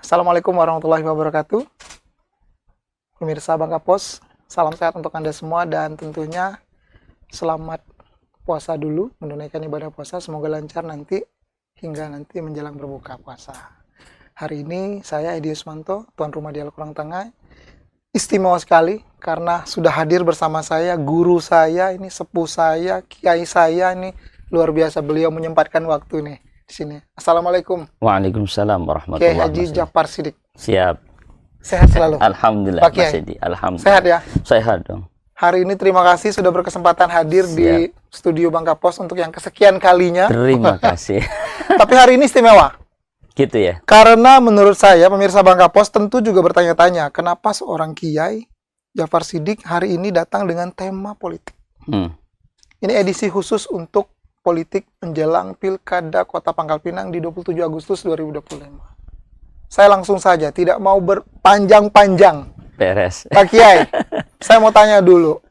Assalamualaikum warahmatullahi wabarakatuh. Pemirsa Bangka Pos, salam sehat untuk Anda semua dan tentunya selamat puasa dulu, menunaikan ibadah puasa. Semoga lancar nanti hingga nanti menjelang berbuka puasa. Hari ini saya Edi Usmanto, tuan rumah di Al-Quran Tengah. Istimewa sekali karena sudah hadir bersama saya guru saya, ini sepuh saya, kiai saya, ini luar biasa, beliau menyempatkan waktu nih di sini. Assalamualaikum. Waalaikumsalam Kiai warahmatullahi Haji wabarakatuh. Jafar Siddiq. Siap. Sehat selalu. Alhamdulillah Pak Mas Kiai. Edi. Alhamdulillah. Sehat ya? Sehat dong. Hari ini terima kasih sudah berkesempatan hadir di studio Bangka Pos untuk yang kesekian kalinya. Terima kasih. Tapi hari ini istimewa. Gitu ya. Karena menurut saya pemirsa Bangka Pos tentu juga bertanya-tanya, kenapa seorang Kiai Jafar Siddiq hari ini datang dengan tema politik. Ini edisi khusus untuk politik menjelang Pilkada Kota Pangkal Pinang di 27 Agustus 2025. Saya langsung saja, tidak mau berpanjang-panjang. Beres. Pak Kiai, saya mau tanya dulu.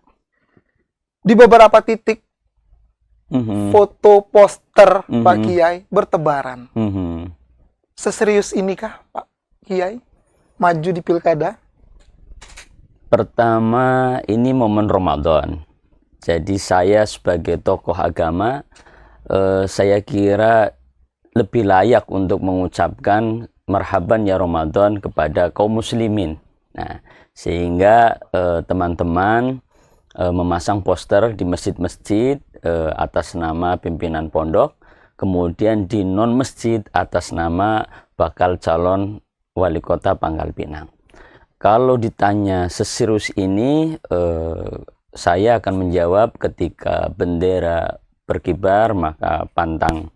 Di beberapa titik foto poster Pak Kiai bertebaran. Seserius inikah Pak Kiai maju di Pilkada? Pertama, ini momen Ramadan. Jadi saya sebagai tokoh agama, saya kira lebih layak untuk mengucapkan marhaban ya Ramadan kepada kaum muslimin. Nah, sehingga teman-teman memasang poster di masjid-masjid atas nama pimpinan pondok, kemudian di non-masjid atas nama bakal calon wali kota Pangkal Pinang. Kalau ditanya seserius ini, saya akan menjawab ketika bendera berkibar maka pantang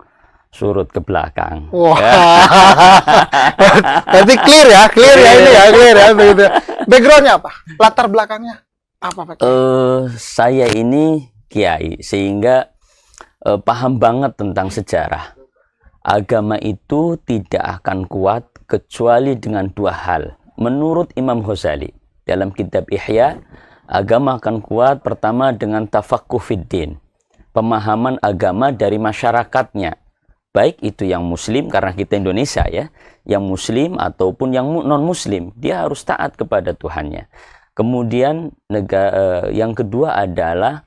surut ke belakang. Wah, berarti clear ya ini ya, clear ya begitu. Backgroundnya apa? Latar belakangnya apa Pak? Saya ini kiai sehingga paham banget tentang sejarah. Agama itu tidak akan kuat kecuali dengan dua hal. Menurut Imam Ghazali dalam kitab Ihya, agama akan kuat pertama dengan tafaqquh fiddin, pemahaman agama dari masyarakatnya, baik itu yang muslim karena kita Indonesia ya, yang muslim ataupun yang non muslim, dia harus taat kepada Tuhannya. Kemudian yang kedua adalah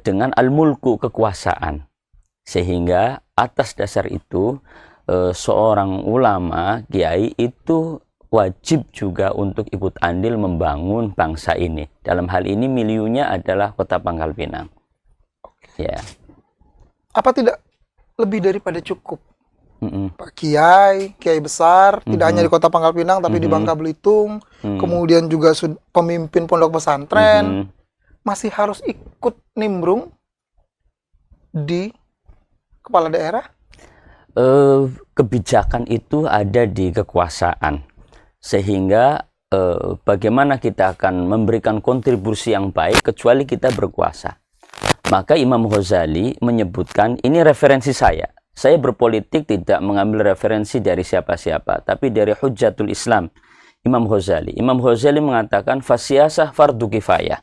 dengan al-mulku, kekuasaan, sehingga atas dasar itu seorang ulama kiai itu wajib juga untuk ikut andil membangun bangsa ini. Dalam hal ini miliunya adalah Kota Pangkal Pinang. Ya. Apa tidak lebih daripada cukup? Pak Kiai besar, tidak hanya di Kota Pangkal Pinang, tapi di Bangka Belitung, kemudian juga pemimpin pondok pesantren, masih harus ikut nimbrung di kepala daerah? Kebijakan itu ada di kekuasaan. Sehingga bagaimana kita akan memberikan kontribusi yang baik kecuali kita berkuasa. Maka Imam Ghazali menyebutkan, ini referensi saya. Saya berpolitik tidak mengambil referensi dari siapa-siapa, tapi dari Hujjatul Islam, Imam Ghazali. Imam Ghazali mengatakan, fasiyasah fardu kifayah.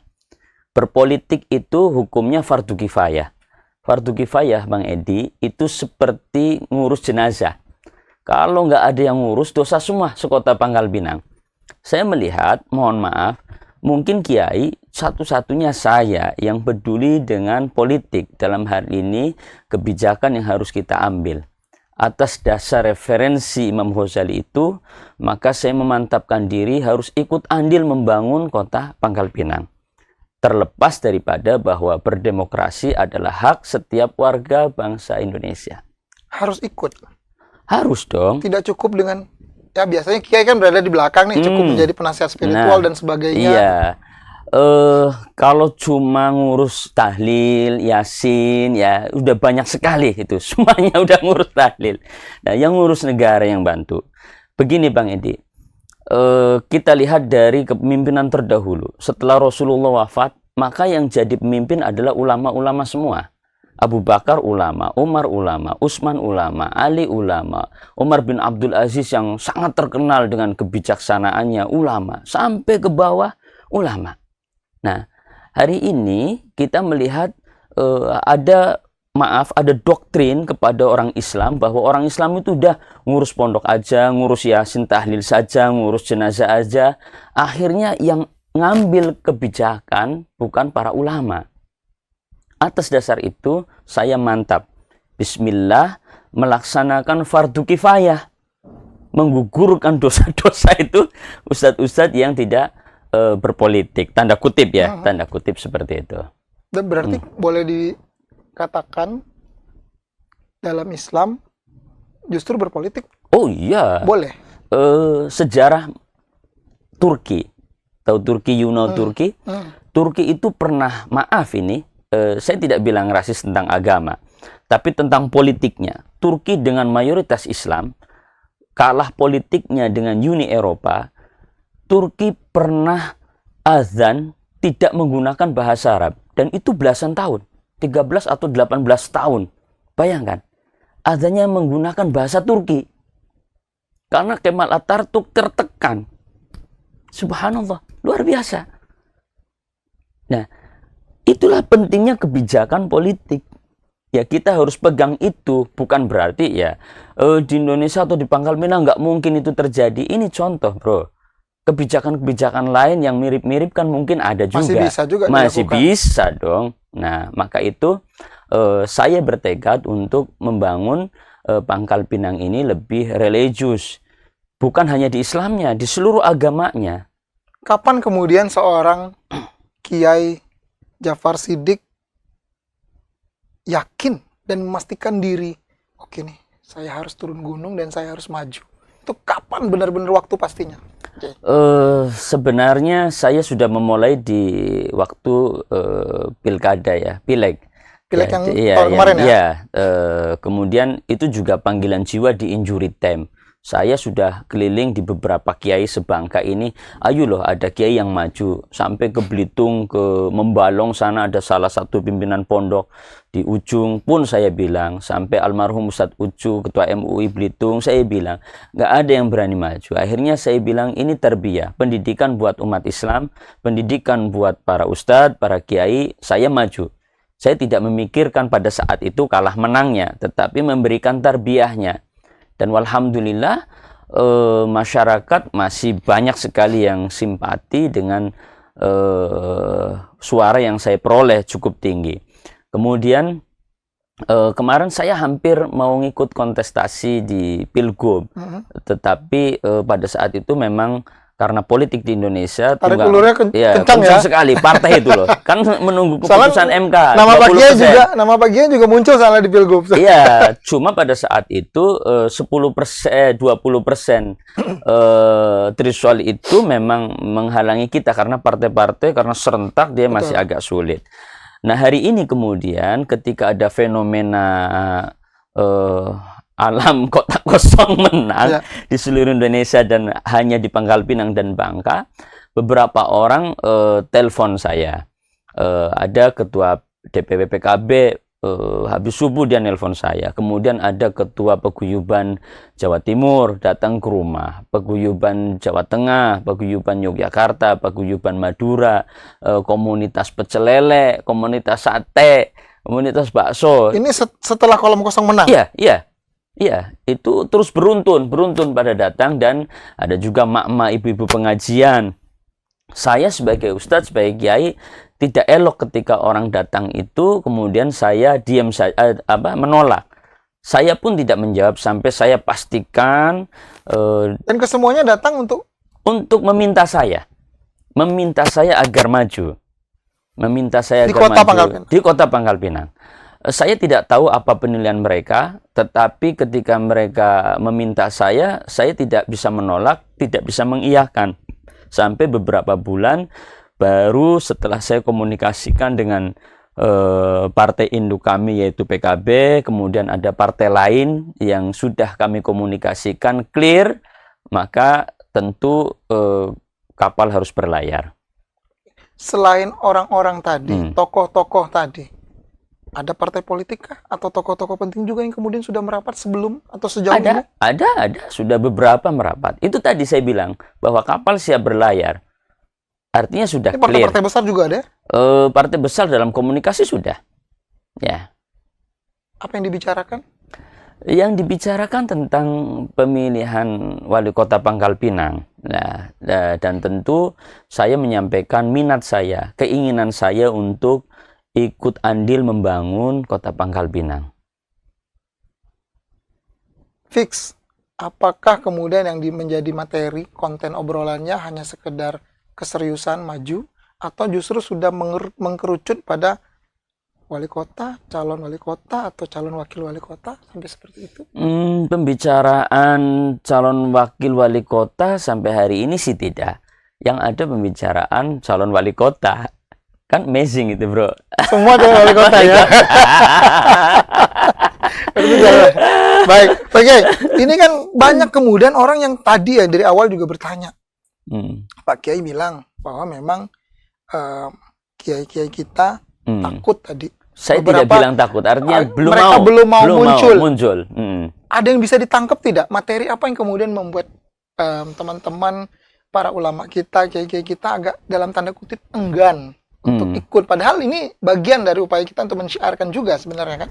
Berpolitik itu hukumnya fardu kifayah. Fardu kifayah, Bang Edi, itu seperti ngurus jenazah. Kalau nggak ada yang ngurus, dosa semua sekota Pangkal Pinang. Saya melihat, mohon maaf, mungkin kiai satu-satunya saya yang peduli dengan politik. Dalam hal ini, kebijakan yang harus kita ambil. Atas dasar referensi Imam Ghazali itu, maka saya memantapkan diri harus ikut andil membangun kota Pangkal Pinang. Terlepas daripada bahwa berdemokrasi adalah hak setiap warga bangsa Indonesia. Harus ikut? Harus dong. Tidak cukup dengan, ya biasanya kiai kan berada di belakang nih, cukup menjadi penasihat spiritual dan sebagainya. Iya. Kalau cuma ngurus tahlil, yasin, ya udah banyak sekali itu. Semuanya udah ngurus tahlil. Nah, yang ngurus negara yang bantu. Begini Bang Edi, kita lihat dari kepemimpinan terdahulu. Setelah Rasulullah wafat, maka yang jadi pemimpin adalah ulama-ulama semua. Abu Bakar ulama, Umar ulama, Utsman ulama, Ali ulama, Umar bin Abdul Aziz yang sangat terkenal dengan kebijaksanaannya ulama, sampai ke bawah ulama. Nah, hari ini kita melihat ada maaf, ada doktrin kepada orang Islam bahwa orang Islam itu udah ngurus pondok aja, ngurus yasin tahlil saja, ngurus jenazah aja. Akhirnya yang ngambil kebijakan bukan para ulama. Atas dasar itu, saya mantap. Bismillah, melaksanakan fardu kifayah. Menggugurkan dosa-dosa itu ustadz-ustadz yang tidak berpolitik. Tanda kutip ya, tanda kutip seperti itu. Dan berarti boleh dikatakan dalam Islam justru berpolitik? Oh iya. Boleh. Sejarah Turki. Tahu Turki, you know Turki? Turki itu pernah, maaf ini, saya tidak bilang rasis tentang agama, tapi tentang politiknya. Turki dengan mayoritas Islam, kalah politiknya dengan Uni Eropa. Turki pernah azan tidak menggunakan bahasa Arab. Dan itu belasan tahun. 13 atau 18 tahun. Bayangkan. Azannya menggunakan bahasa Turki. Karena Kemal Atatürk tertekan. Subhanallah. Luar biasa. Nah, itulah pentingnya kebijakan politik. Ya, kita harus pegang itu. Bukan berarti ya di Indonesia atau di Pangkal Pinang nggak mungkin itu terjadi. Ini contoh, bro. Kebijakan-kebijakan lain yang mirip-mirip kan mungkin ada juga. Masih bisa juga Masih dilakukan. bisa dong. Nah, maka itu saya bertekad untuk membangun Pangkal Pinang ini lebih religius. Bukan hanya di Islamnya, di seluruh agamanya. Kapan kemudian seorang Kiai Jafar Siddiq yakin dan memastikan diri, oke nih, saya harus turun gunung dan saya harus maju? Itu kapan benar-benar waktu pastinya? Sebenarnya saya sudah memulai di waktu pilkada ya, pileg. Pileg Ya, yang iya, tahun kemarin ya? iya. Kemudian itu juga panggilan jiwa di injury time. Saya sudah keliling di beberapa kiai sebangka ini. Ayo loh, ada kiai yang maju sampai ke Belitung, ke Membalong sana ada salah satu pimpinan pondok. Di ujung pun saya bilang, sampai almarhum Ustadz Ucu, ketua MUI Belitung, saya bilang nggak ada yang berani maju. Akhirnya saya bilang ini tarbiyah, pendidikan buat umat Islam, pendidikan buat para ustadz, para kiai. Saya maju. Saya tidak memikirkan pada saat itu kalah menangnya, tetapi memberikan tarbiyahnya. Dan walhamdulillah masyarakat masih banyak sekali yang simpati dengan suara yang saya peroleh cukup tinggi. Kemudian kemarin saya hampir mau ngikut kontestasi di Pilgub, tetapi pada saat itu memang karena politik di Indonesia Tarik ulurnya kencang ya? sekali partai itu loh. Kan menunggu keputusan MK. Nama bagian juga muncul salah di Pilgub. Iya, cuma pada saat itu 20% threshold itu memang menghalangi kita karena partai-partai karena serentak dia masih agak sulit. Nah, hari ini kemudian ketika ada fenomena alam kotak kosong menang di seluruh Indonesia dan hanya di Pangkal Pinang dan Bangka, beberapa orang telepon saya. Ada ketua DPW PKB habis subuh dia nelpon saya. Kemudian ada ketua paguyuban Jawa Timur datang ke rumah, paguyuban Jawa Tengah, paguyuban Yogyakarta, paguyuban Madura, komunitas pecel lele, komunitas sate, komunitas bakso. Ini setelah kolom kosong menang? Iya, itu terus beruntun pada datang, dan ada juga mak-mak, ibu-ibu pengajian. Saya sebagai ustadz, sebagai kiai, tidak elok ketika orang datang itu kemudian saya diam saja, menolak. Saya pun tidak menjawab sampai saya pastikan. Dan kesemuanya datang untuk meminta saya agar maju, di kota Pangkal Pinang. Saya tidak tahu apa penilaian mereka, tetapi ketika mereka meminta saya tidak bisa menolak, tidak bisa mengiyakan. Sampai beberapa bulan, baru setelah saya komunikasikan dengan partai induk kami yaitu PKB, kemudian ada partai lain yang sudah kami komunikasikan clear, maka tentu kapal harus berlayar. Selain orang-orang tadi, tokoh-tokoh tadi, ada partai politik kah? Atau tokoh-tokoh penting juga yang kemudian sudah merapat sebelum atau sejauh ini? Ada. Sudah beberapa merapat. Itu tadi saya bilang, bahwa kapal siap berlayar. Artinya sudah clear. Partai besar juga ada? Partai besar dalam komunikasi sudah. Ya. Apa yang dibicarakan? Yang dibicarakan tentang pemilihan wali kota Pangkal Pinang. Nah, dan tentu saya menyampaikan minat saya, keinginan saya untuk ikut andil membangun kota Pangkal Pinang. Fix. Apakah kemudian yang menjadi materi konten obrolannya hanya sekedar keseriusan maju, atau justru sudah mengkerucut pada wali kota, calon wali kota, atau calon wakil wali kota, sampai seperti itu? Pembicaraan calon wakil wali kota sampai hari ini sih tidak. Yang ada pembicaraan calon wali kota. Kan amazing itu, bro. Semua calon wali kota ya? Baik, oke. Ini kan banyak kemudian orang yang tadi ya dari awal juga bertanya. Pak Kiai bilang bahwa memang kiai-kiai kita takut tadi. Saya tidak bilang takut, artinya mereka belum mau muncul. Ada yang bisa ditangkap tidak? Materi apa yang kemudian membuat teman-teman para ulama kita, kiai-kiai kita agak dalam tanda kutip enggan untuk ikut? Padahal ini bagian dari upaya kita untuk mensyiarkan juga sebenarnya kan?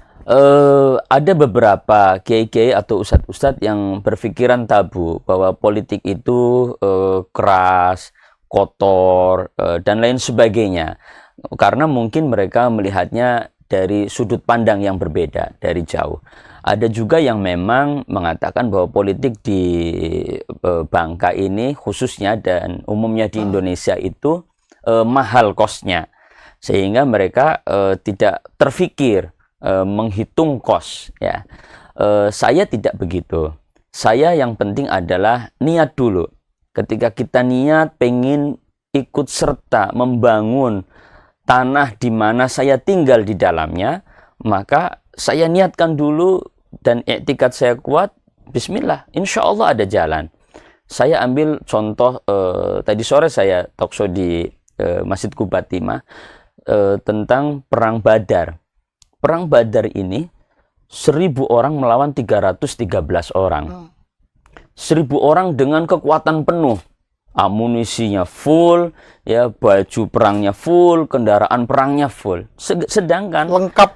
Ada beberapa kiai-kiai atau ustadz-ustadz yang berpikiran tabu bahwa politik itu keras, kotor, dan lain sebagainya. Karena mungkin mereka melihatnya dari sudut pandang yang berbeda, dari jauh. Ada juga yang memang mengatakan bahwa politik di Bangka ini khususnya dan umumnya di Indonesia itu mahal kosnya. Sehingga mereka tidak terfikir menghitung kos. Ya. Saya tidak begitu. Saya yang penting adalah niat dulu. Ketika kita niat pengen ikut serta membangun tanah di mana saya tinggal di dalamnya, maka saya niatkan dulu dan iktikad saya kuat, bismillah, insya Allah ada jalan. Saya ambil contoh, tadi sore saya talkshow di Masjid Quba Timah tentang Perang Badar. Perang Badar ini 1.000 orang melawan 313 orang. 1.000 orang dengan kekuatan penuh. Amunisinya full, ya, baju perangnya full, kendaraan perangnya full. Sedangkan lengkap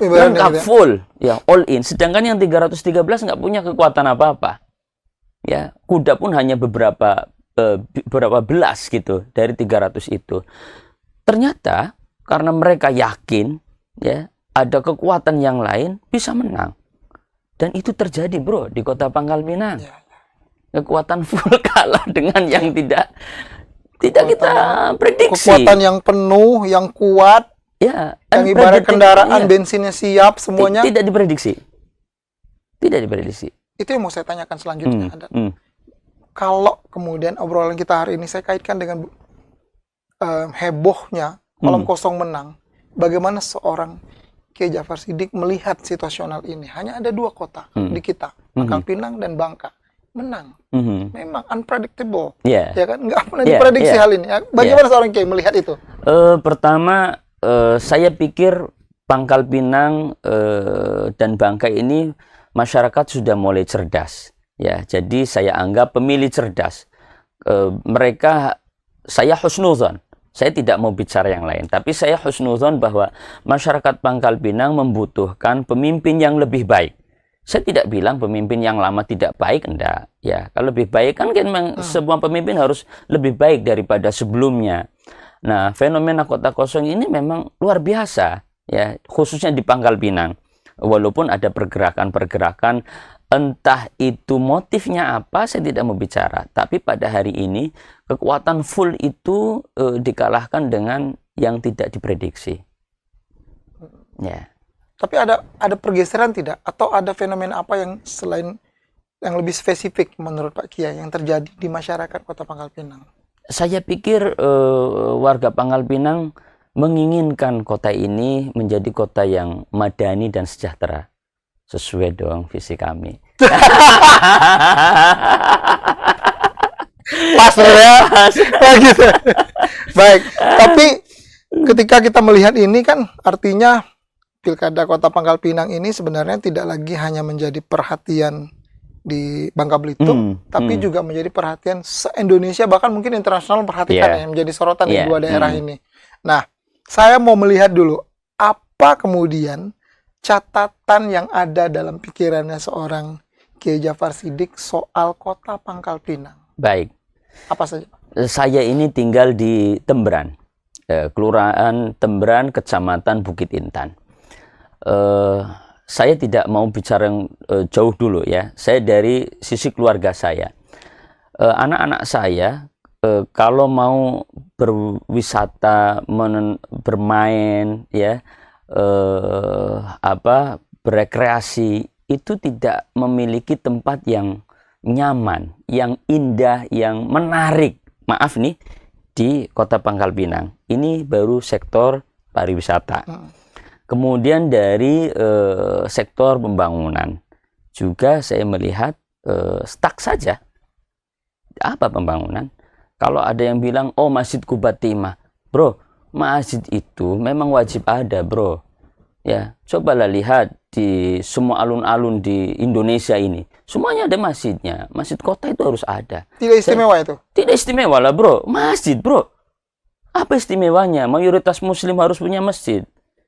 full, ya, all in. Sedangkan yang 313 nggak punya kekuatan apa-apa. Ya, kuda pun hanya beberapa belas gitu dari 300 itu. Ternyata karena mereka yakin, ya, ada kekuatan yang lain bisa menang. Dan itu terjadi, bro, di kota Pangkal Pinang. Ya. Kekuatan full kalah dengan yang tidak kita prediksi. Kekuatan yang penuh, yang kuat, ya, yang ibarat kendaraan, bensinnya siap, semuanya. Tidak diprediksi. Tidak diprediksi. Itu yang mau saya tanyakan selanjutnya. Kalau kemudian obrolan kita hari ini saya kaitkan dengan hebohnya kolom kosong menang. Bagaimana seorang Kiai Ja'far Shiddiq melihat situasional ini? Hanya ada 2 kota di kita, Pangkal Pinang dan Bangka. Menang. Memang unpredictable. Ya kan? Nggak pernah diprediksi hal ini. Bagaimana seorang Kiai melihat itu? Pertama, saya pikir Pangkal Pinang dan Bangka ini masyarakat sudah mulai cerdas. Ya, jadi saya anggap pemilih cerdas. Saya husnuzon. Saya tidak mau bicara yang lain, tapi saya husnuzon bahwa masyarakat Pangkal Pinang membutuhkan pemimpin yang lebih baik. Saya tidak bilang pemimpin yang lama tidak baik, enggak. Ya, kalau lebih baik kan memang semua pemimpin harus lebih baik daripada sebelumnya. Nah, fenomena kota kosong ini memang luar biasa, ya, khususnya di Pangkal Pinang. Walaupun ada pergerakan-pergerakan, entah itu motifnya apa, saya tidak mau bicara. Tapi pada hari ini kekuatan full itu dikalahkan dengan yang tidak diprediksi. Ya. Tapi ada pergeseran tidak? Atau ada fenomena apa yang selain yang lebih spesifik menurut Pak Kiai yang terjadi di masyarakat kota Pangkal Pinang? Saya pikir warga Pangkal Pinang menginginkan kota ini menjadi kota yang madani dan sejahtera. Sesuai dong visi kami. Pas ya? Gitu. Baik, tapi ketika kita melihat ini kan artinya Pilkada Kota Pangkal Pinang ini sebenarnya tidak lagi hanya menjadi perhatian di Bangka Belitung, tapi juga menjadi perhatian se-Indonesia, bahkan mungkin internasional perhatikan yang menjadi sorotan di 2 daerah ini. Nah, saya mau melihat dulu, apa kemudian catatan yang ada dalam pikirannya seorang Kiai Jafar Siddiq soal kota Pangkal Pinang? Baik. Apa saja? Saya ini tinggal di Tembran, Kelurahan Tembran, Kecamatan Bukit Intan. Saya tidak mau bicara yang jauh dulu ya. Saya dari sisi keluarga saya. Anak-anak saya kalau mau berwisata, bermain ya, berekreasi, itu tidak memiliki tempat yang nyaman, yang indah, yang menarik. Maaf nih, di Kota Pangkal Pinang. Ini baru sektor pariwisata. Kemudian dari sektor pembangunan juga saya melihat stuck saja. Apa pembangunan? Kalau ada yang bilang, oh Masjid Qubatimah, bro, masjid itu memang wajib ada, bro. Ya, cobalah lihat di semua alun-alun di Indonesia ini, semuanya ada masjidnya. Masjid kota itu harus ada. Tidak istimewa itu? Tidak istimewa lah, bro. Masjid, bro. Apa istimewanya? Mayoritas Muslim harus punya masjid.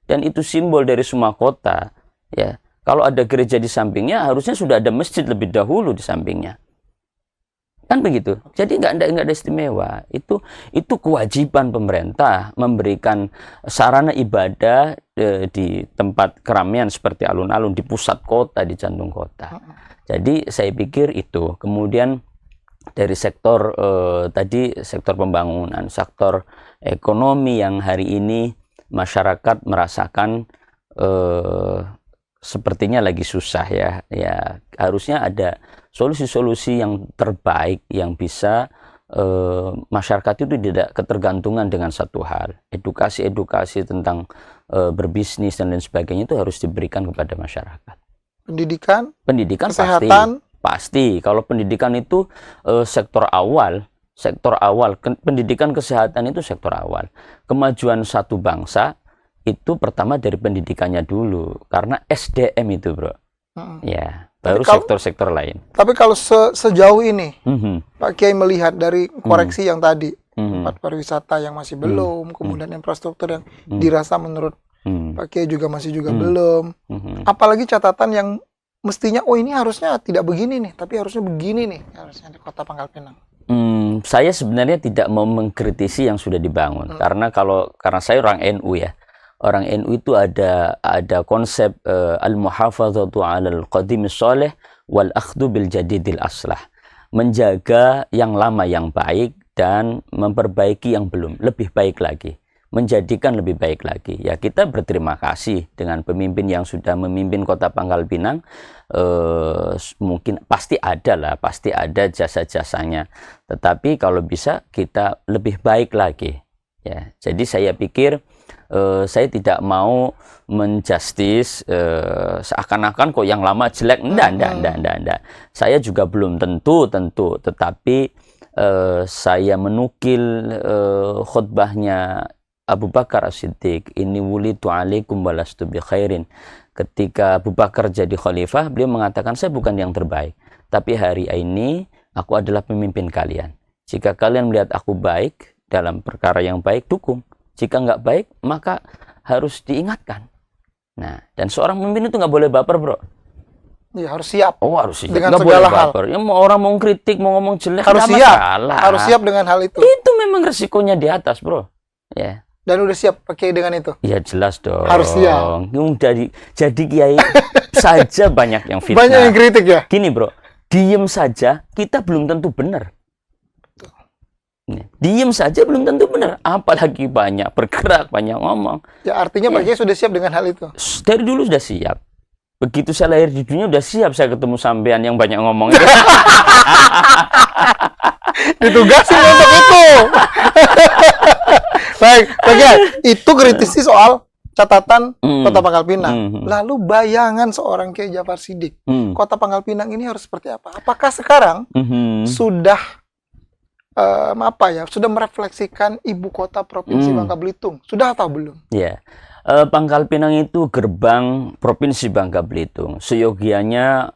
Dan itu simbol dari semua kota. Ya, kalau ada gereja di sampingnya, harusnya sudah ada masjid lebih dahulu di sampingnya. Kan begitu. Jadi nggak ada istimewa. Itu kewajiban pemerintah memberikan sarana ibadah di tempat keramaian seperti alun-alun, di pusat kota, di jantung kota. Jadi saya pikir itu. Kemudian dari sektor tadi, sektor pembangunan, sektor ekonomi yang hari ini masyarakat merasakan sepertinya lagi susah ya. Ya harusnya ada solusi-solusi yang terbaik yang bisa masyarakat itu tidak ketergantungan dengan satu hal. Edukasi tentang berbisnis dan lain sebagainya itu harus diberikan kepada masyarakat. Pendidikan kesehatan pasti. Kalau pendidikan itu sektor awal. Pendidikan kesehatan itu sektor awal. Kemajuan satu bangsa itu pertama dari pendidikannya dulu, karena SDM itu, bro. Ya, baru sektor-sektor lain. Tapi kalau sejauh ini, Pak Kiai melihat dari koreksi yang tadi, tempat pariwisata yang masih belum, kemudian infrastruktur yang dirasa menurut Pak Kiai juga masih belum. Apalagi catatan yang mestinya, oh ini harusnya tidak begini nih, tapi harusnya begini nih, harusnya di Kota Pangkal Pinang. Saya sebenarnya tidak mau mengkritisi yang sudah dibangun, karena saya orang NU ya. Orang NU itu ada konsep al-muhafadzatu 'alal qadimis shalih wal akhdhu bil jadidil aslah. Menjaga yang lama yang baik dan memperbaiki yang belum lebih baik lagi. Menjadikan lebih baik lagi. Ya, kita berterima kasih dengan pemimpin yang sudah memimpin Kota Pangkal Pinang. Mungkin pasti ada jasa-jasanya. Tetapi kalau bisa kita lebih baik lagi. Ya, jadi saya pikir saya tidak mau menjustis seakan-akan kok yang lama jelek. Enggak. Saya juga belum tentu, tetapi saya menukil khutbahnya Abu Bakar As-Siddiq, ini wulitu alaikum walastu bi khairin. Ketika Abu Bakar jadi khalifah, beliau mengatakan, saya bukan yang terbaik, tapi hari ini aku adalah pemimpin kalian. Jika kalian melihat aku baik dalam perkara yang baik, dukung. Jika nggak baik, maka harus diingatkan. Nah, dan seorang pemimpin itu nggak boleh baper, bro. Iya, harus siap. Oh, harus siap. Dengan nggak segala boleh baper. Ya, orang mau kritik, mau ngomong jelek, harus nggak siap. masalah. Harus siap dengan hal itu. Itu memang resikonya di atas, bro. Ya. Dan udah siap pakai dengan itu? Ya jelas dong. Harus siap. Jadi kiai saja banyak yang fitnah. Banyak yang kritik ya? Gini, bro. Diem saja, kita belum tentu benar. Diem saja belum tentu benar, apalagi banyak bergerak, banyak ngomong. Ya artinya Pak Kiai sudah siap dengan hal itu? Dari dulu sudah siap. Begitu saya lahir di dunia sudah siap saya ketemu sampean yang banyak ngomong itu. Ditugasi untuk itu. Baik, Pak Kiai, itu kritisi soal catatan Kota Pangkal Pinang. Lalu bayangan seorang Kiai Jafar Siddiq, Kota Pangkal Pinang ini harus seperti apa? Apakah sekarang sudah sudah merefleksikan ibu kota provinsi Bangka Belitung? Sudah atau belum? Ya, Pangkal Pinang itu gerbang provinsi Bangka Belitung. Seyogianya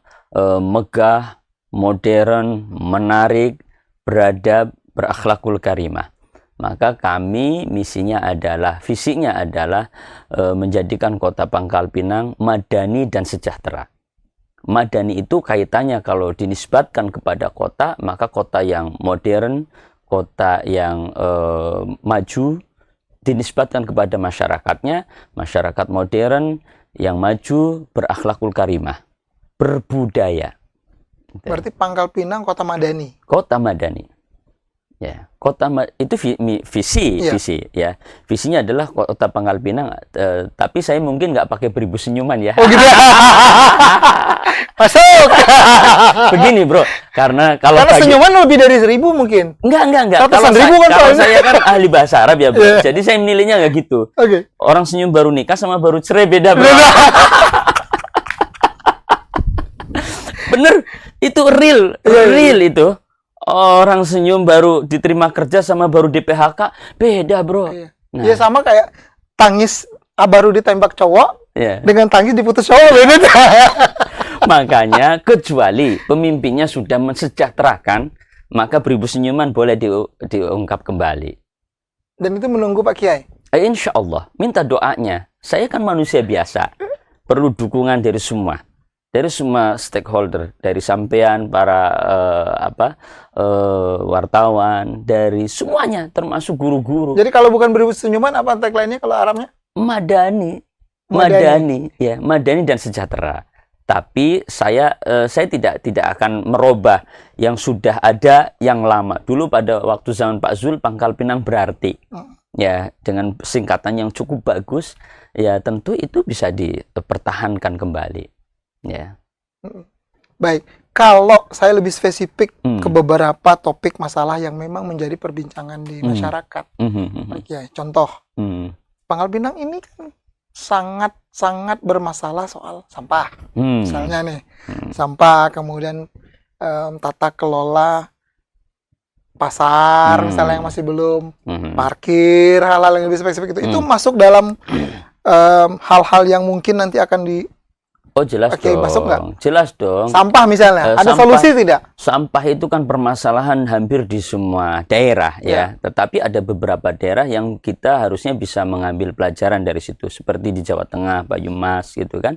megah, modern, menarik, beradab, berakhlakul karimah. Maka kami visinya adalah menjadikan kota Pangkal Pinang madani dan sejahtera. Madani itu kaitannya kalau dinisbatkan kepada kota, maka kota yang modern, kota yang maju, dinisbatkan kepada masyarakatnya, masyarakat modern yang maju, berakhlakul karimah, berbudaya. Berarti Pangkal Pinang kota madani. Kota madani. Ya, itu visi, Iya. visi ya. Visinya adalah kota Pangkal Pinang, tapi saya mungkin nggak pakai beribu senyuman ya. Oh gitu ya. Masuk. Begini bro, karena Karena senyuman lebih dari 1000 mungkin. Enggak. Ratusan ribu kan Kalau soalnya. saya kan ahli bahasa Arab ya, bro. Yeah. Jadi saya menilainya nggak gitu. Oke. Orang senyum baru nikah sama baru cerai beda, bro. Bener, itu real itu. Orang senyum baru diterima kerja sama baru di PHK beda, bro. Iya. Nah. Ya sama kayak tangis baru ditembak cowok Ya. dengan tangis diputus cowok beda. Makanya kecuali pemimpinnya sudah mensejahterakan, maka beribu senyuman boleh diungkap kembali. Dan itu menunggu Pak Kiai. Insya Allah, minta doanya. Saya kan manusia biasa, perlu dukungan dari semua stakeholder, dari sampean, para wartawan, dari semuanya, termasuk guru-guru. Jadi kalau bukan beribu senyuman, apa tagline-nya kalau Arabnya? Madani, ya, madani dan sejahtera. Tapi saya tidak akan merubah yang sudah ada yang lama. Dulu pada waktu zaman Pak Zul, Pangkal Pinang berarti. Ya, dengan singkatan yang cukup bagus, ya tentu itu bisa dipertahankan kembali. Ya. Baik, kalau saya lebih spesifik ke beberapa topik masalah yang memang menjadi perbincangan di masyarakat. Pak Kiai, contoh, Pangkal Pinang ini kan sangat bermasalah soal sampah. Misalnya nih, sampah, kemudian tata kelola pasar, misalnya yang masih belum, parkir, hal-hal yang lebih spesifik itu masuk dalam hal-hal yang mungkin nanti akan Oh jelas dong. masuk nggak? Jelas dong. Sampah misalnya, ada solusi tidak? Sampah itu kan permasalahan hampir di semua daerah ya. Tetapi ada beberapa daerah yang kita harusnya bisa mengambil pelajaran dari situ. Seperti di Jawa Tengah, Banyumas gitu kan.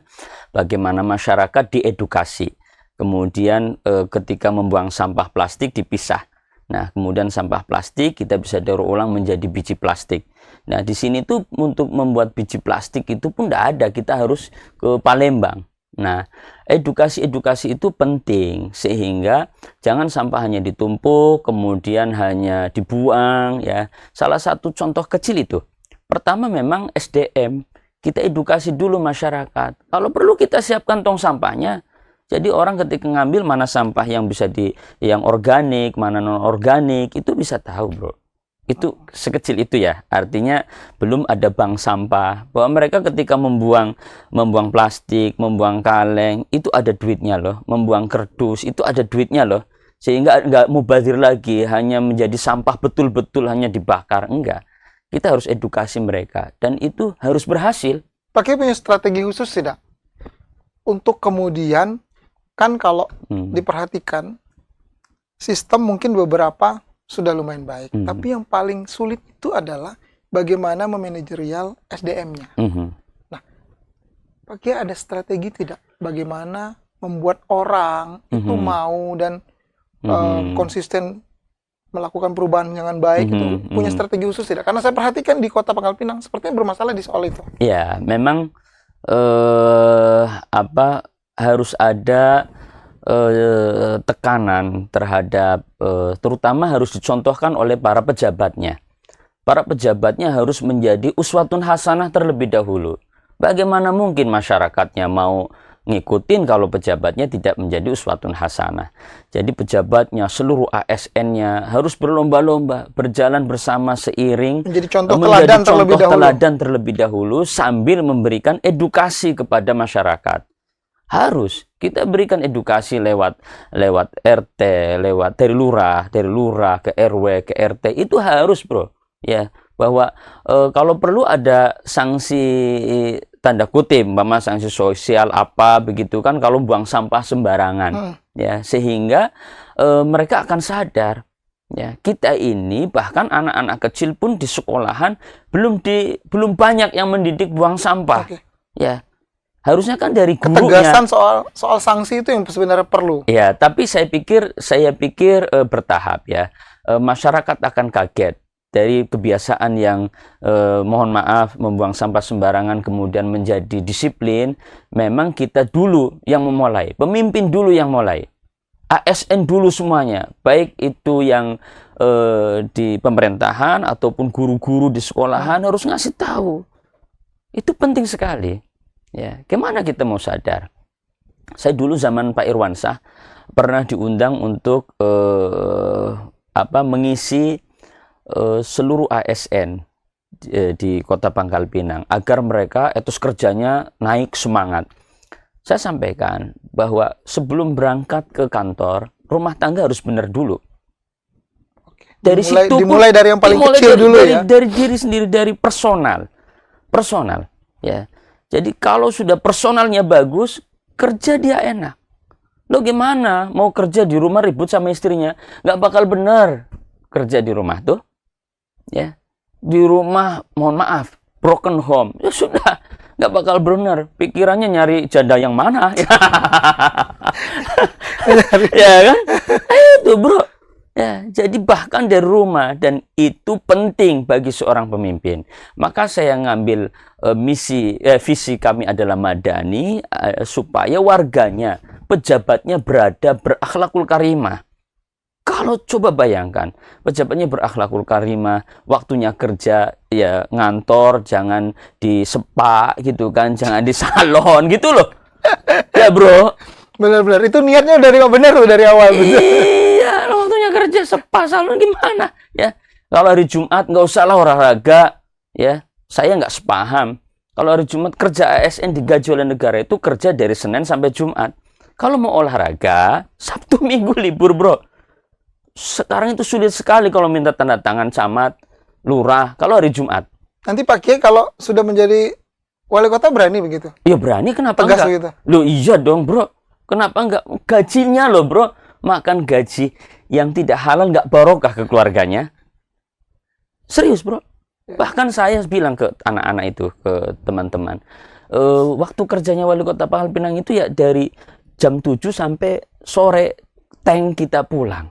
Bagaimana masyarakat diedukasi. Kemudian ketika membuang sampah plastik dipisah. Nah, kemudian sampah plastik kita bisa daur ulang menjadi biji plastik. Nah, di sini tuh untuk membuat biji plastik itu pun tidak ada. Kita harus ke Palembang. Nah, edukasi itu penting sehingga jangan sampah hanya ditumpuk, kemudian hanya dibuang ya. Salah satu contoh kecil itu. Pertama memang SDM. Kita edukasi dulu masyarakat. Kalau perlu kita siapkan tong sampahnya. Jadi orang ketika ngambil mana sampah yang bisa yang organik, mana non organik, itu bisa tahu, bro. Itu sekecil itu ya. Artinya belum ada bank sampah. Bahwa mereka ketika membuang plastik, membuang kaleng, itu ada duitnya loh. Membuang kerdus, itu ada duitnya loh. Sehingga nggak mubazir lagi, hanya menjadi sampah betul-betul hanya dibakar. Enggak. Kita harus edukasi mereka. Dan itu harus berhasil. Pakai punya strategi khusus tidak? Untuk kemudian, kan kalau diperhatikan, sistem mungkin beberapa sudah lumayan baik. Tapi yang paling sulit itu adalah bagaimana memanajerial SDM-nya. Nah, Pak Kiai ada strategi tidak? Bagaimana membuat orang itu mau dan konsisten melakukan perubahan yang baik itu punya strategi khusus tidak? Karena saya perhatikan di Kota Pangkal Pinang sepertinya bermasalah di soal itu. Ya, memang harus ada tekanan terhadap terutama harus dicontohkan oleh para pejabatnya. Para pejabatnya harus menjadi uswatun hasanah terlebih dahulu. Bagaimana mungkin masyarakatnya mau ngikutin kalau pejabatnya tidak menjadi uswatun hasanah. Jadi pejabatnya, seluruh ASN-nya harus berlomba-lomba, berjalan bersama seiring, menjadi contoh teladan terlebih dahulu sambil memberikan edukasi kepada masyarakat. Harus kita berikan edukasi lewat RT, lewat dari lurah ke RW, ke RT, itu harus, bro. Ya, bahwa kalau perlu ada sanksi tanda kutip, sanksi sosial apa begitu kan kalau buang sampah sembarangan, ya, sehingga mereka akan sadar, Ya, kita ini bahkan anak-anak kecil pun di sekolahan belum banyak yang mendidik buang sampah. Oke. Ya, harusnya kan dari gurunya. Ketegasan soal sanksi itu yang sebenarnya perlu. Ya, tapi saya pikir bertahap ya. Masyarakat akan kaget dari kebiasaan yang mohon maaf membuang sampah sembarangan kemudian menjadi disiplin. Memang kita dulu yang memulai, pemimpin dulu yang mulai. ASN dulu semuanya, baik itu yang di pemerintahan ataupun guru-guru di sekolahan harus ngasih tahu. Itu penting sekali. Ya, gimana kita mau sadar? Saya dulu zaman Pak Irwansyah pernah diundang untuk mengisi seluruh ASN di Kota Pangkal Pinang agar mereka etos kerjanya naik semangat. Saya sampaikan bahwa sebelum berangkat ke kantor, rumah tangga harus benar dulu. Dari Dimulai dari yang paling kecil dulu ya. Dari diri sendiri, dari personal, ya. Jadi kalau sudah personalnya bagus, kerja dia enak. Lo gimana mau kerja di rumah ribut sama istrinya? Nggak bakal benar kerja di rumah tuh, ya. Di rumah, mohon maaf, broken home, ya sudah. Nggak bakal benar, pikirannya nyari janda yang mana. Ya kan? Itu bro. Ya, jadi bahkan dari rumah, dan itu penting bagi seorang pemimpin. Maka saya ngambil visi kami adalah madani, supaya warganya, pejabatnya berakhlakul karimah. Kalau coba bayangkan, pejabatnya berakhlakul karimah, waktunya kerja ya ngantor, jangan di spa gitu kan, jangan di salon gitu loh. Ya bro. Benar-benar, itu niatnya benar loh dari awal. Iya, waktunya kerja spa salon gimana? Ya, kalau hari Jumat nggak usah lah olahraga, ya. Saya nggak sepaham. Kalau hari Jumat kerja ASN digaji oleh negara itu kerja dari Senin sampai Jumat. Kalau mau olahraga, Sabtu Minggu libur bro. Sekarang itu sulit sekali kalau minta tanda tangan camat, lurah, kalau hari Jumat. Nanti Pak Kiai kalau sudah menjadi wali kota berani begitu? Ya berani, kenapa tegas enggak? Begitu? Loh iya dong bro, kenapa enggak? Gajinya loh bro, makan gaji yang tidak halal nggak barokah ke keluarganya. Serius bro. Bahkan saya bilang ke anak-anak itu, ke teman-teman, waktu kerjanya wali kota Pangkal Pinang itu ya dari jam 7 sampai sore tank kita pulang.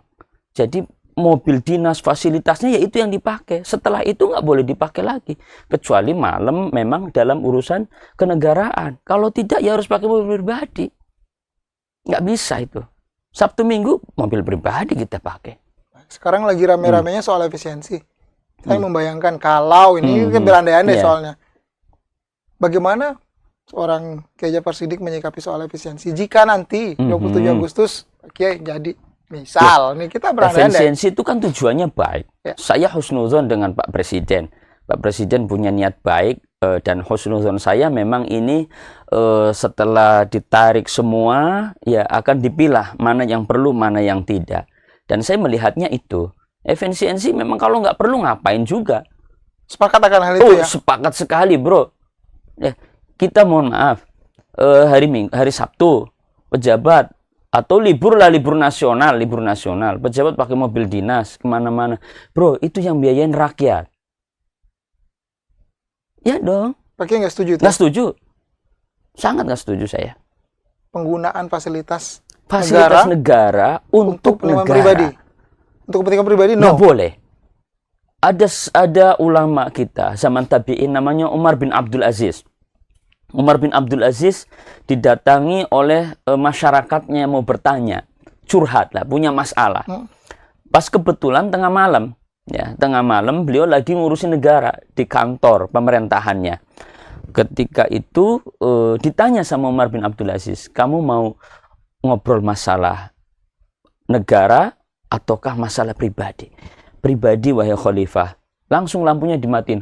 Jadi mobil dinas, fasilitasnya ya itu yang dipakai. Setelah itu nggak boleh dipakai lagi. Kecuali malam memang dalam urusan kenegaraan. Kalau tidak ya harus pakai mobil pribadi. Nggak bisa itu. Sabtu Minggu mobil pribadi kita pakai. Sekarang lagi rame-ramenya soal efisiensi. Saya membayangkan kalau ini berandai-andai soalnya. Bagaimana seorang Kiai Jafar Shidqiq menyikapi soal efisiensi? Jika nanti 27 Agustus Kiai jadi misal, nih kita berandai-andai. Efisiensi itu kan tujuannya baik. Ya. Saya husnuzon dengan Pak Presiden. Pak Presiden punya niat baik, dan husnuzon saya memang ini setelah ditarik semua, ya akan dipilah mana yang perlu, mana yang tidak. Dan saya melihatnya itu. Efisiensi memang kalau nggak perlu ngapain juga. Sepakat akan hal itu ya? Sepakat sekali bro. Ya, kita mohon maaf, hari Sabtu, pejabat, atau libur nasional, pejabat pakai mobil dinas kemana-mana, bro, itu yang biayain rakyat. Ya dong. Pakai nggak setuju itu? Nggak setuju, sangat nggak setuju saya. Penggunaan fasilitas negara untuk negara pribadi, untuk kepentingan pribadi, no. Nggak boleh. Ada ulama kita zaman tabi'in namanya Umar bin Abdul Aziz. Umar bin Abdul Aziz didatangi oleh masyarakatnya mau bertanya, curhat lah, punya masalah. Pas kebetulan tengah malam beliau lagi ngurusin negara di kantor pemerintahannya. Ketika itu ditanya sama Umar bin Abdul Aziz, kamu mau ngobrol masalah negara ataukah masalah pribadi? Pribadi wahai khalifah. Langsung lampunya dimatiin.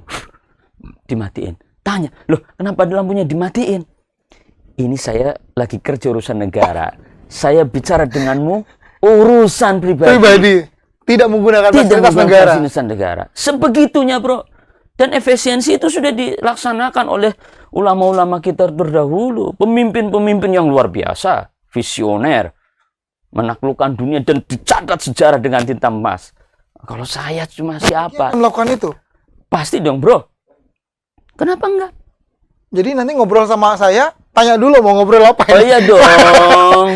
Tanya, loh kenapa lampunya dimatiin? Ini saya lagi kerja urusan negara. Saya bicara denganmu urusan pribadi. Tidak menggunakan fasilitas negara. Sebegitunya bro. Dan efisiensi itu sudah dilaksanakan oleh ulama-ulama kita terdahulu. Pemimpin-pemimpin yang luar biasa. Visioner. Menaklukkan dunia dan dicatat sejarah dengan tinta emas. Kalau saya cuma Dia siapa? akan melakukan itu. Pasti dong, bro. Kenapa enggak? Jadi nanti ngobrol sama saya, tanya dulu mau ngobrol apa Oh ini. iya dong.